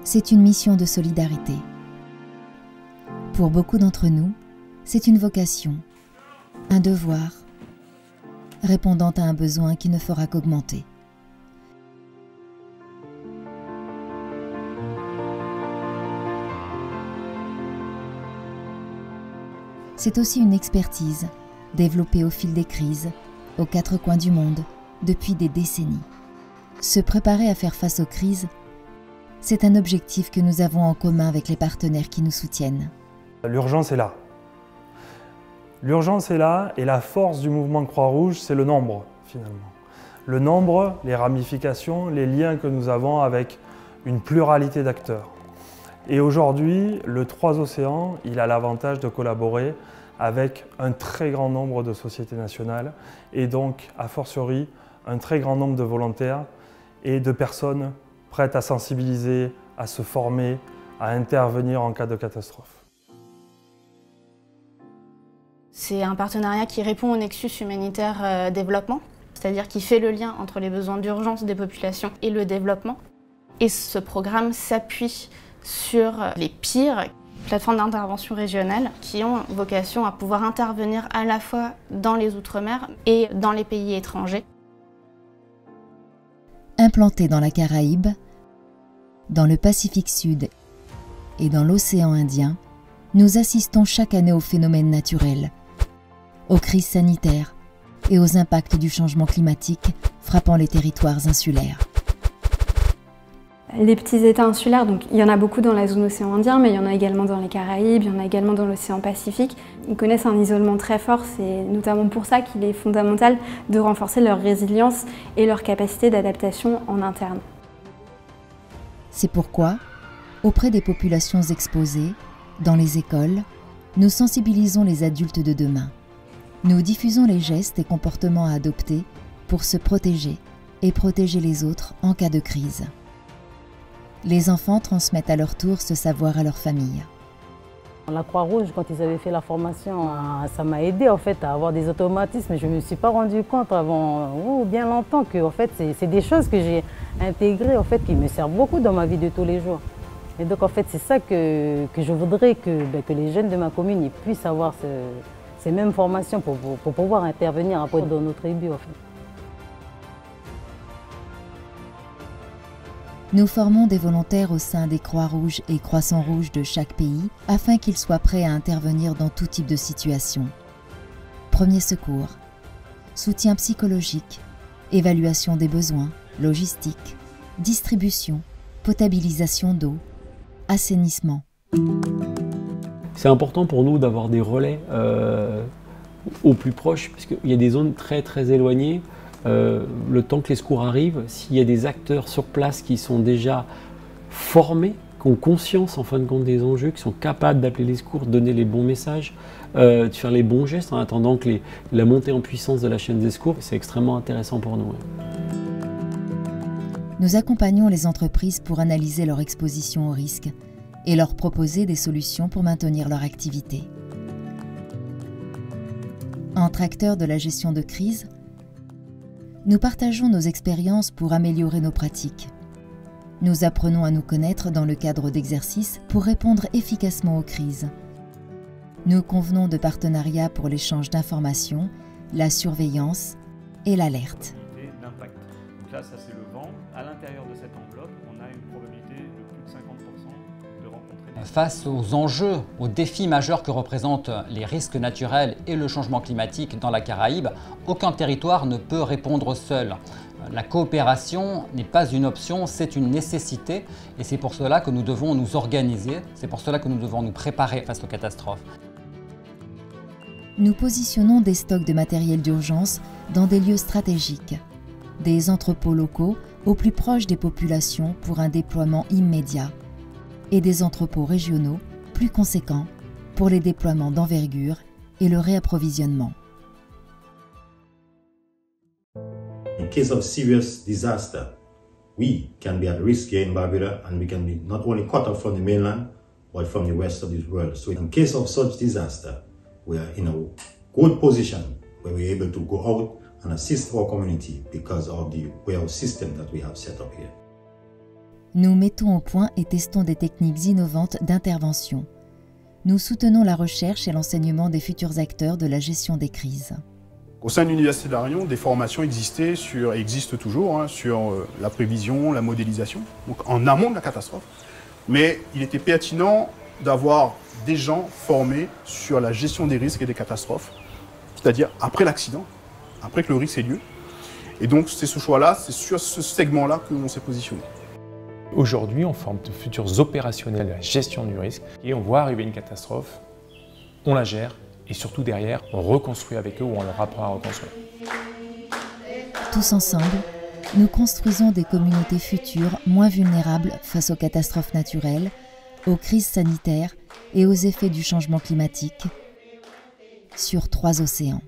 c'est une mission de solidarité. Pour beaucoup d'entre nous, c'est une vocation, un devoir, répondant à un besoin qui ne fera qu'augmenter. C'est aussi une expertise développée au fil des crises, aux quatre coins du monde, depuis des décennies. Se préparer à faire face aux crises, c'est un objectif que nous avons en commun avec les partenaires qui nous soutiennent. L'urgence est là. L'urgence est là et la force du mouvement Croix-Rouge, c'est le nombre finalement. Le nombre, les ramifications, les liens que nous avons avec une pluralité d'acteurs. Et aujourd'hui, le 3 Océans, il a l'avantage de collaborer avec un très grand nombre de sociétés nationales et donc, a fortiori, un très grand nombre de volontaires et de personnes prêtes à sensibiliser, à se former, à intervenir en cas de catastrophe. C'est un partenariat qui répond au nexus humanitaire développement, c'est-à-dire qui fait le lien entre les besoins d'urgence des populations et le développement. Et ce programme s'appuie sur les PIR, plateformes d'intervention régionales, qui ont vocation à pouvoir intervenir à la fois dans les Outre-mer et dans les pays étrangers. Implantés dans la Caraïbe, dans le Pacifique Sud et dans l'océan Indien, nous assistons chaque année aux phénomènes naturels, aux crises sanitaires et aux impacts du changement climatique frappant les territoires insulaires. Les petits États insulaires, donc il y en a beaucoup dans la zone océan Indien, mais il y en a également dans les Caraïbes, il y en a également dans l'océan Pacifique. Ils connaissent un isolement très fort, c'est notamment pour ça qu'il est fondamental de renforcer leur résilience et leur capacité d'adaptation en interne. C'est pourquoi, auprès des populations exposées, dans les écoles, nous sensibilisons les adultes de demain. Nous diffusons les gestes et comportements à adopter pour se protéger et protéger les autres en cas de crise. Les enfants transmettent à leur tour ce savoir à leur famille. La Croix-Rouge, quand ils avaient fait la formation, ça m'a aidé en fait à avoir des automatismes. Je ne me suis pas rendu compte avant bien longtemps que en fait, c'est des choses que j'ai intégrées en fait, qui me servent beaucoup dans ma vie de tous les jours. Et donc en fait, c'est ça que je voudrais que les jeunes de ma commune ils puissent avoir ces mêmes formations pour pouvoir intervenir après dans nos tribus en fait. Nous formons des volontaires au sein des Croix-Rouges et Croissants-Rouges de chaque pays afin qu'ils soient prêts à intervenir dans tout type de situation. Premier secours, soutien psychologique, évaluation des besoins, logistique, distribution, potabilisation d'eau, assainissement. C'est important pour nous d'avoir des relais au plus proche, parce qu'il y a des zones très très éloignées. Le temps que les secours arrivent, s'il y a des acteurs sur place qui sont déjà formés, qui ont conscience en fin de compte des enjeux, qui sont capables d'appeler les secours, de donner les bons messages, de faire les bons gestes en attendant que la montée en puissance de la chaîne des secours, c'est extrêmement intéressant pour nous. Nous accompagnons les entreprises pour analyser leur exposition au risque et leur proposer des solutions pour maintenir leur activité. Entre acteurs de la gestion de crise, nous partageons nos expériences pour améliorer nos pratiques. Nous apprenons à nous connaître dans le cadre d'exercices pour répondre efficacement aux crises. Nous convenons de partenariats pour l'échange d'informations, la surveillance et l'alerte. L'impact. Donc là, ça c'est le vent. À l'intérieur de cette enveloppe, on a une probabilité de plus de 50% de rencontrer. Face aux enjeux, aux défis majeurs que représentent les risques naturels et le changement climatique dans la Caraïbe, aucun territoire ne peut répondre seul. La coopération n'est pas une option, c'est une nécessité et c'est pour cela que nous devons nous organiser, c'est pour cela que nous devons nous préparer face aux catastrophes. Nous positionnons des stocks de matériel d'urgence dans des lieux stratégiques, des entrepôts locaux au plus proche des populations pour un déploiement immédiat et des entrepôts régionaux plus conséquents pour les déploiements d'envergure et le réapprovisionnement. In case of serious disaster, we can be at risk here in Barbuda and we can be not only cut off from the mainland but from the rest of this world. So in case of such disaster, we are in a good position where we are able to go out and assist our community because of the way our system that we have set up here. nous mettons au point et testons des techniques innovantes d'intervention. Nous soutenons la recherche et l'enseignement des futurs acteurs de la gestion des crises. Au sein de l'Université d'Arion, des formations existent toujours sur la prévision, la modélisation, donc en amont de la catastrophe. Mais il était pertinent d'avoir des gens formés sur la gestion des risques et des catastrophes, c'est-à-dire après l'accident, après que le risque ait lieu. Et donc c'est ce choix-là, c'est sur ce segment-là que l'on s'est positionné. Aujourd'hui, on forme de futurs opérationnels de la gestion du risque et on voit arriver une catastrophe, on la gère et surtout derrière, on reconstruit avec eux ou on leur apprend à reconstruire. Tous ensemble, nous construisons des communautés futures moins vulnérables face aux catastrophes naturelles, aux crises sanitaires et aux effets du changement climatique sur 3 océans.